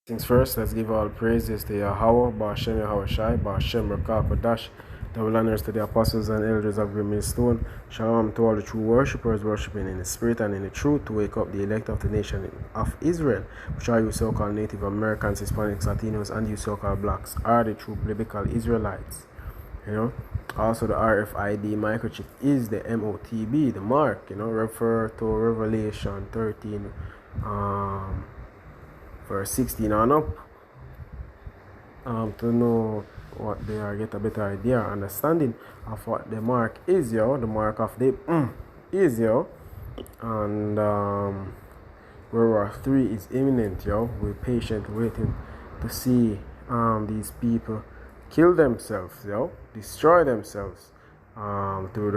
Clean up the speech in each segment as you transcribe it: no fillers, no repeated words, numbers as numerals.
Things first, let's give all praises to Yahweh, Ba'ashem Yahweh Shai, Ba'ashem Rakah Kodash, double honors to the apostles and elders of Green Stone. Shalom to all the true worshippers worshiping in the spirit and in the truth, to wake up the elect of the nation of Israel, which are you so-called Native Americans, Hispanics, Latinos, and you so-called blacks, are the true biblical Israelites. Also the RFID microchip is the MOTB, the mark, refer to Revelation 13, verse 16 on up, to know what they are, get a better idea, understanding of what the mark is, the mark of the is, and World War 3 is imminent, we're patiently waiting to see these people kill themselves, destroy themselves through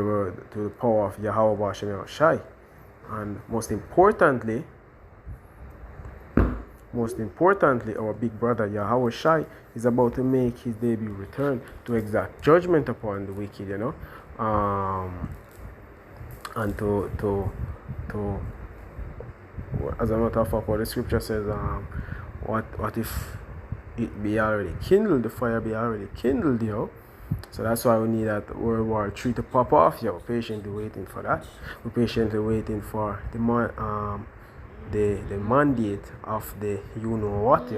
the power of Yahweh Ba'ashem Shai. And most importantly, our big brother Yahweh Shai is about to make his debut return to exact judgment upon the wicked, and to as a matter of fact, what the scripture says, what if it be already kindled, the fire be already kindled, So that's why we need that World War 3 to pop off, Patiently waiting for that. We're patiently waiting for the mandate of the you-know-what,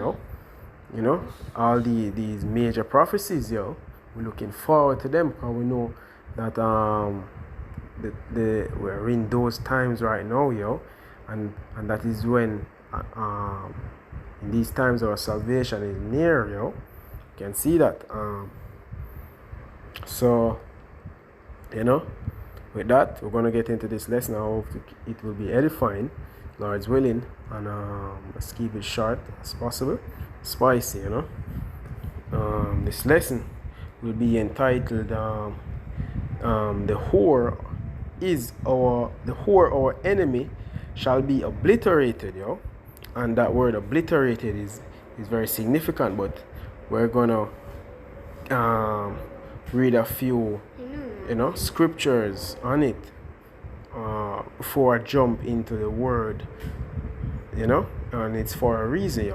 all these major prophecies, we're looking forward to them, because we know that we're in those times right now, and that is when in these times our salvation is near, You can see that. So, with that, we're going to get into this lesson. I hope it will be edifying, Lord's willing, and let's keep it short as possible, spicy, This lesson will be entitled the whore our enemy shall be obliterated, And that word obliterated is very significant, but we're gonna read a few scriptures on it before I jump into the word, and it's for a reason,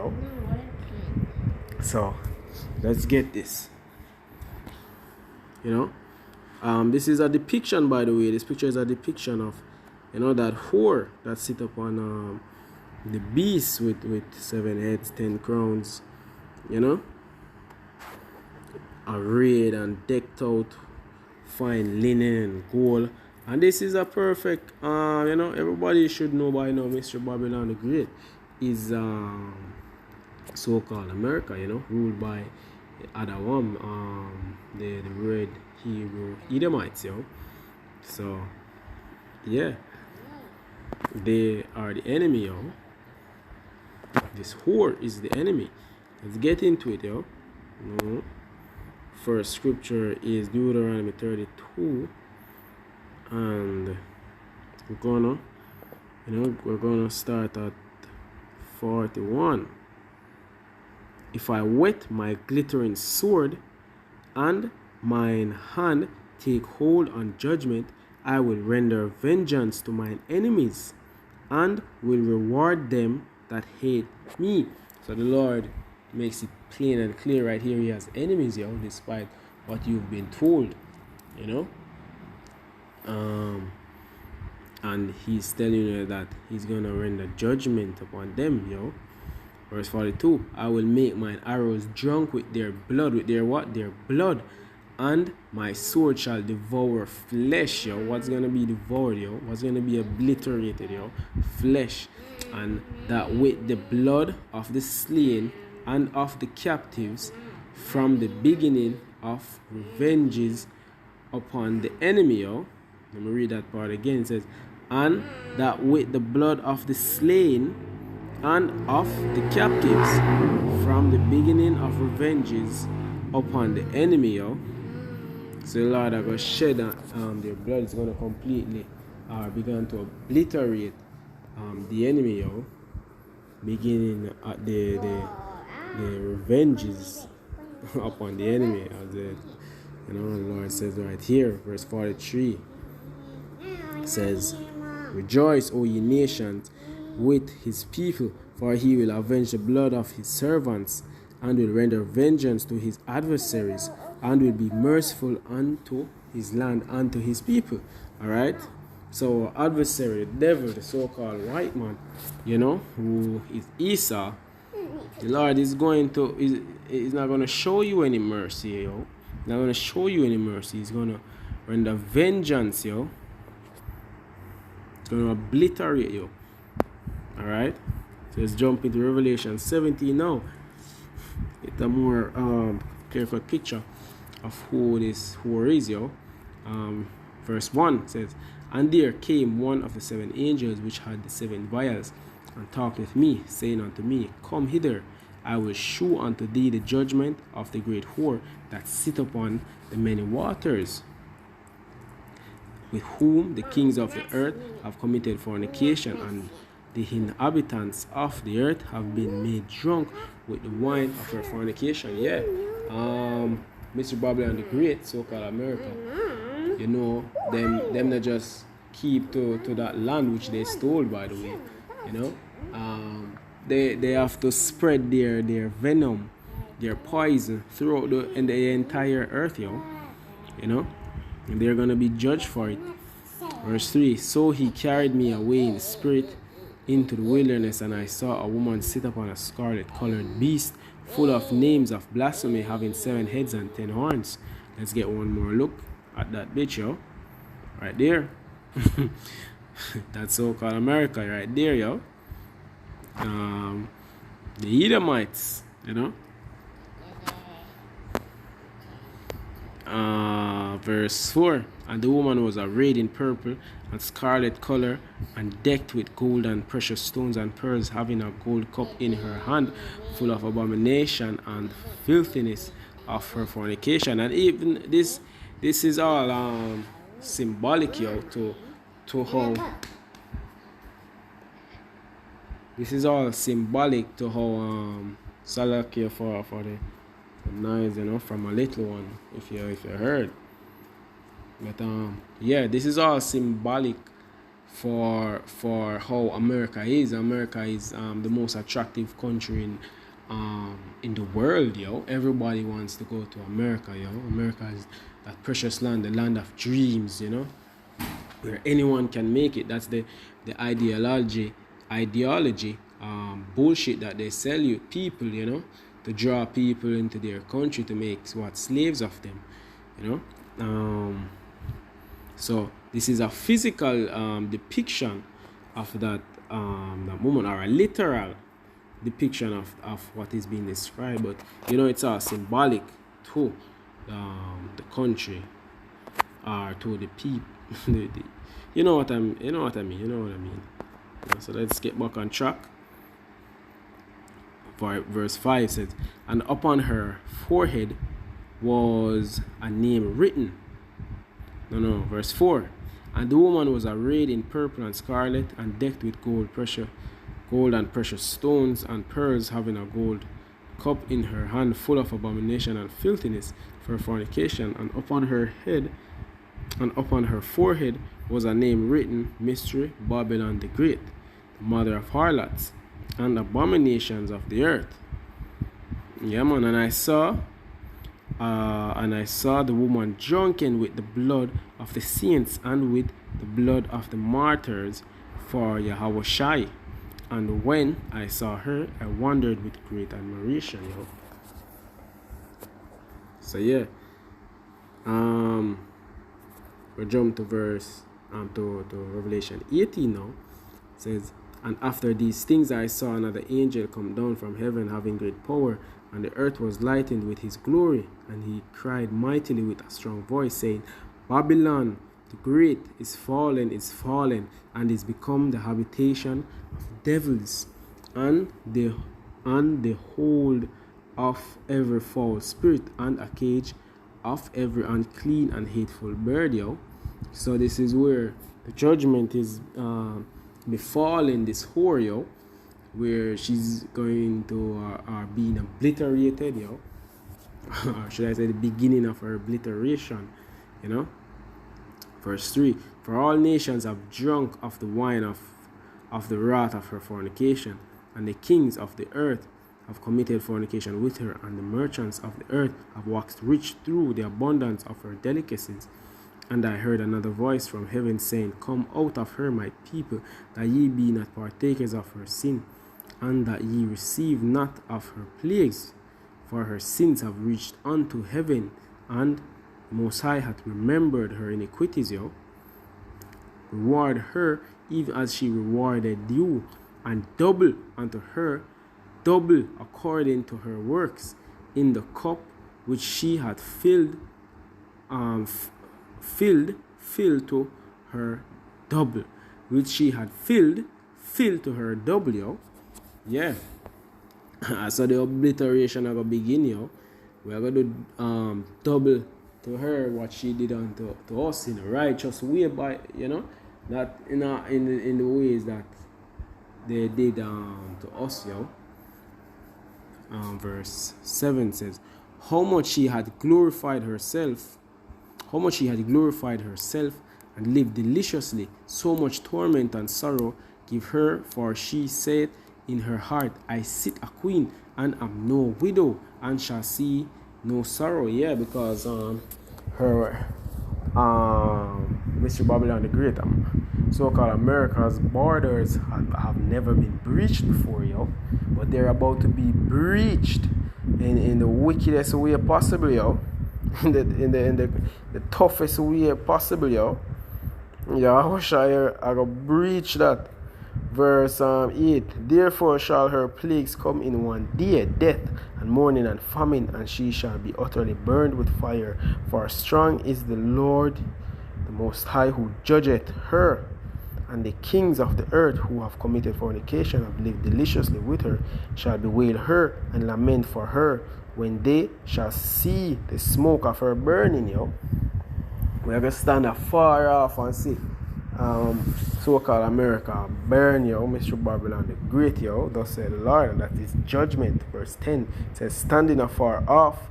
So let's get this. This is a depiction, by the way. This picture is a depiction of that whore that sit upon the beast with 7 heads, 10 crowns, arrayed and decked out, fine linen and gold. And this is a perfect, everybody should know by now, Mr. Babylon the Great is so-called America, ruled by Adam, the red Hebrew Edomites, So, they are the enemy, This whore is the enemy. Let's get into it, First scripture is Deuteronomy 32, and we're gonna start at 41. If I wet my glittering sword, and mine hand take hold on judgment, I will render vengeance to mine enemies, and will reward them that hate me. So the Lord makes it plain and clear right here. He has enemies, despite what you've been told, and he's telling you that he's gonna render judgment upon them, Verse 42, I will make mine arrows drunk with their blood. With their what? Their blood. And my sword shall devour flesh, What's gonna be devoured, What's gonna be obliterated, Flesh. And that with the blood of the slain and of the captives, from the beginning of revenges upon the enemy, Let me read that part again. It says, and that with the blood of the slain and of the captives, from the beginning of revenges upon the enemy, So the Lord are going to shed their blood is going to completely begin to obliterate the enemy, beginning at the revenges upon the enemy, as the Lord says right here, verse 43, says, rejoice, O ye nations, with his people, For he will avenge the blood of his servants, and will render vengeance to his adversaries, and will be merciful unto his land and to his people. Alright? So adversary, the devil, the so-called white man, who is Esau, the Lord is is not going to show you any mercy, yo. He's not going to show you any mercy. He's going to render vengeance, yo. It's going to obliterate you. Alright? So let's jump into Revelation 17 now. It's a more clear-cut picture of who this whore is, yo. Verse 1 says, And there came one of the 7 angels which had the 7 vials, and talked with me, saying unto me, Come hither, I will shew unto thee the judgment of the great whore that sit upon the many waters, with whom the kings of the earth have committed fornication, and the inhabitants of the earth have been made drunk with the wine of her fornication. Yeah. Mr. Babylon the Great, so-called America, them that just keep to that land which they stole, by the way. They have to spread their venom, their poison throughout the entire earth, and they're gonna be judged for it. Verse 3, So he carried me away in the spirit into the wilderness, and I saw a woman sit upon a scarlet-colored beast, full of names of blasphemy, having 7 heads and 10 horns. Let's get one more look at that bitch, yo. Right there. That's so-called America right there, yo. The Edomites, verse 4, And the woman was arrayed in purple and scarlet color, and decked with gold and precious stones and pearls, having a gold cup in her hand, full of abomination and filthiness of her fornication. And even this is all symbolic, yo, to how this is all symbolic to how Salakia for the noise, from a little one, if you heard. But yeah, this is all symbolic for how America is. America is the most attractive country in the world, yo. Everybody wants to go to America, yo. America is that precious land, the land of dreams, where anyone can make it. That's the ideology bullshit that they sell you people, to draw people into their country to make slaves of them, so this is a physical depiction of that woman, or a literal depiction of what is being described, but it's all symbolic to the country, or to the people. You know what I mean. So let's get back on track. For verse 5 says, And upon her forehead was a name written. Verse 4. And the woman was arrayed in purple and scarlet, and decked with gold and precious stones and pearls, having a gold cup in her hand, full of abomination and filthiness for fornication. And upon her head and upon her forehead was a name written, Mystery, Babylon the Great, the mother of harlots and abominations of the earth. Yeah, man. And I saw the woman drunken with the blood of the saints and with the blood of the martyrs for Yahweh. And when I saw her, I wondered with great admiration, yo. So yeah, we jump to verse to Revelation 18 now. It says, And after these things I saw another angel come down from heaven, having great power, and the earth was lightened with his glory. And he cried mightily with a strong voice, saying, Babylon the great is fallen, and is become the habitation of devils, and the hold of every foul spirit, and a cage of every unclean and hateful bird, yo. So this is where the judgment is befalling this whore, yo, where she's going to being obliterated, yo. Or should I say the beginning of her obliteration, Verse 3, For all nations have drunk of the wine of the wrath of her fornication, and the kings of the earth have committed fornication with her, and the merchants of the earth have waxed rich through the abundance of her delicacies. And I heard another voice from heaven saying, Come out of her, my people, that ye be not partakers of her sin, and that ye receive not of her plagues, for her sins have reached unto heaven, and the Most High hath remembered her iniquities. Reward her even as she rewarded you, and double unto her, double according to her works, in the cup which she hath filled to her double, which she had filled to her double. Yeah. So the obliteration of a begin. We are going to double to her what she did unto us in a righteous way, by not in the ways that they did to us. Verse 7 says, how much she had glorified herself and lived deliciously, so much torment and sorrow give her, for she said in her heart, I sit a queen and am no widow, and shall see no sorrow. Yeah, because her Mr. Babylon the Great, so-called America's borders have never been breached before, but they're about to be breached in the wickedest way possible, in the toughest way possible, I wish I could breach that. Verse 8, therefore shall her plagues come in one day, death and mourning and famine, and she shall be utterly burned with fire. For strong is the Lord, the Most High, who judgeth her. And the kings of the earth who have committed fornication and lived deliciously with her shall bewail her and lament for her when they shall see the smoke of her burning. We are going to stand afar off and see so-called America burn, Mr. Babylon the Great, thus said the Lord, and that is judgment. Verse 10 says, standing afar off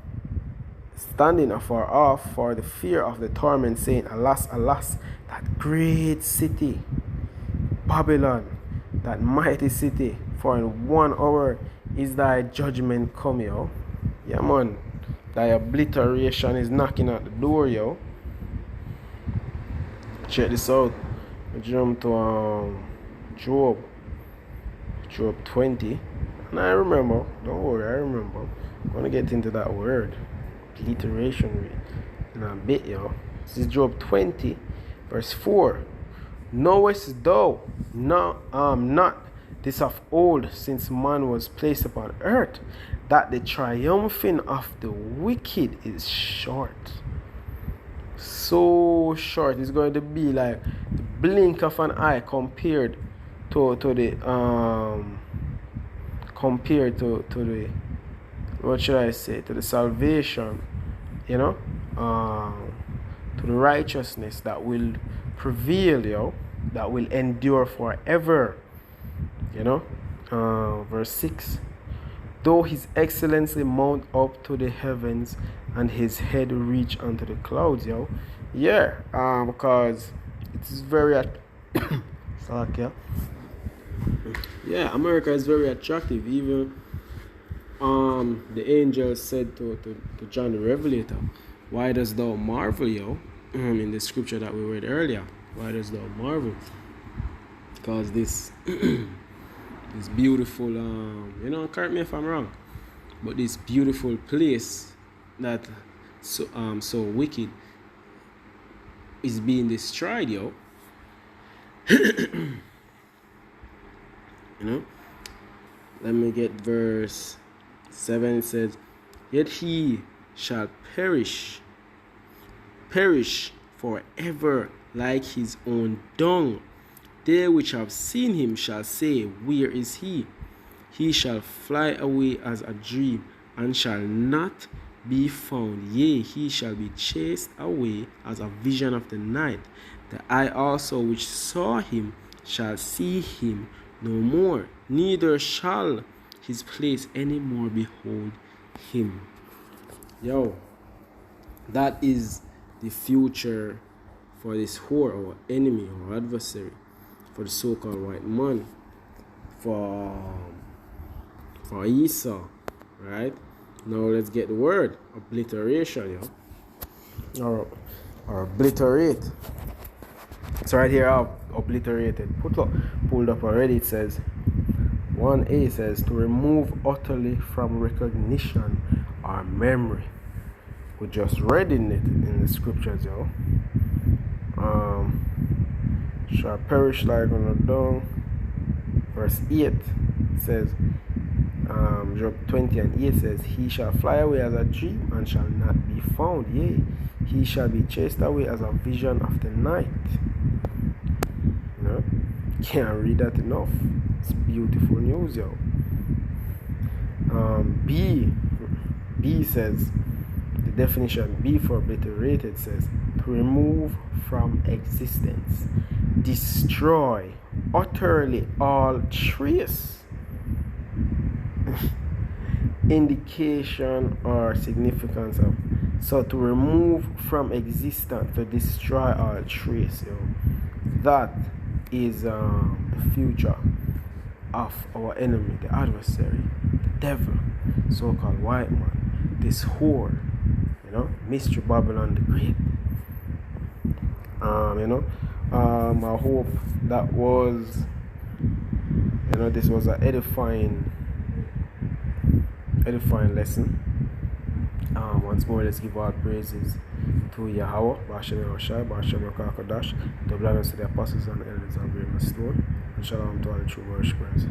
for the fear of the torment, saying, alas, alas, that great city Babylon, that mighty city, for in 1 hour is thy judgment come. Yeah, man, thy obliteration is knocking at the door. Check this out. I jump to Job 20, and I remember, don't worry, I remember. I'm gonna get into that word obliteration in a bit. This is Job 20 verse 4. Knowest thou not this of old, since man was placed upon earth, that the triumphing of the wicked is short? So short. It's going to be like the blink of an eye compared to the what should I say, to the salvation, to the righteousness that will prevail, that will endure forever. Verse 6, though his excellency mount up to the heavens, and his head reach unto the clouds. Because it's very America is very attractive. Even the angel said to John the Revelator, why dost thou marvel, in the scripture that we read earlier, why dost thou marvel? Because this this beautiful correct me if I'm wrong, but this beautiful place that so wicked is being destroyed. Let me get verse 7. It says, yet he shall perish forever like his own dung. They which have seen him shall say, where is he? He shall fly away as a dream, and shall not be found. Yea, he shall be chased away as a vision of the night. The eye also which saw him shall see him no more, neither shall his place any more behold him. That is the future for this whore, our enemy, our adversary, for the so-called white man, for for Esau, right? Now let's get the word obliteration, or obliterate. It's right here. I've obliterated. Pulled up already. It says 1a says to remove utterly from recognition or memory. We just read it in the scriptures, shall perish like on a dung. Verse 8 says, Job 20:8 says, he shall fly away as a dream and shall not be found. Yea, he shall be chased away as a vision of the night. Can't read that enough. It's beautiful news, B says, the definition B for obliterated says, to remove from existence, destroy utterly all trace, indication or significance of. So to remove from existence, to destroy all trace, that is the future of our enemy, the adversary, the devil, so-called white man, this whore, Mystery Babylon the Great. I hope that was, this was an edifying lesson. Once more, let's give all praises to Yahweh, Bashem Yahushai, Bashem Rakakadash, the blood of the apostles and elders of Raymond Stone, and shalom to all the true worshippers.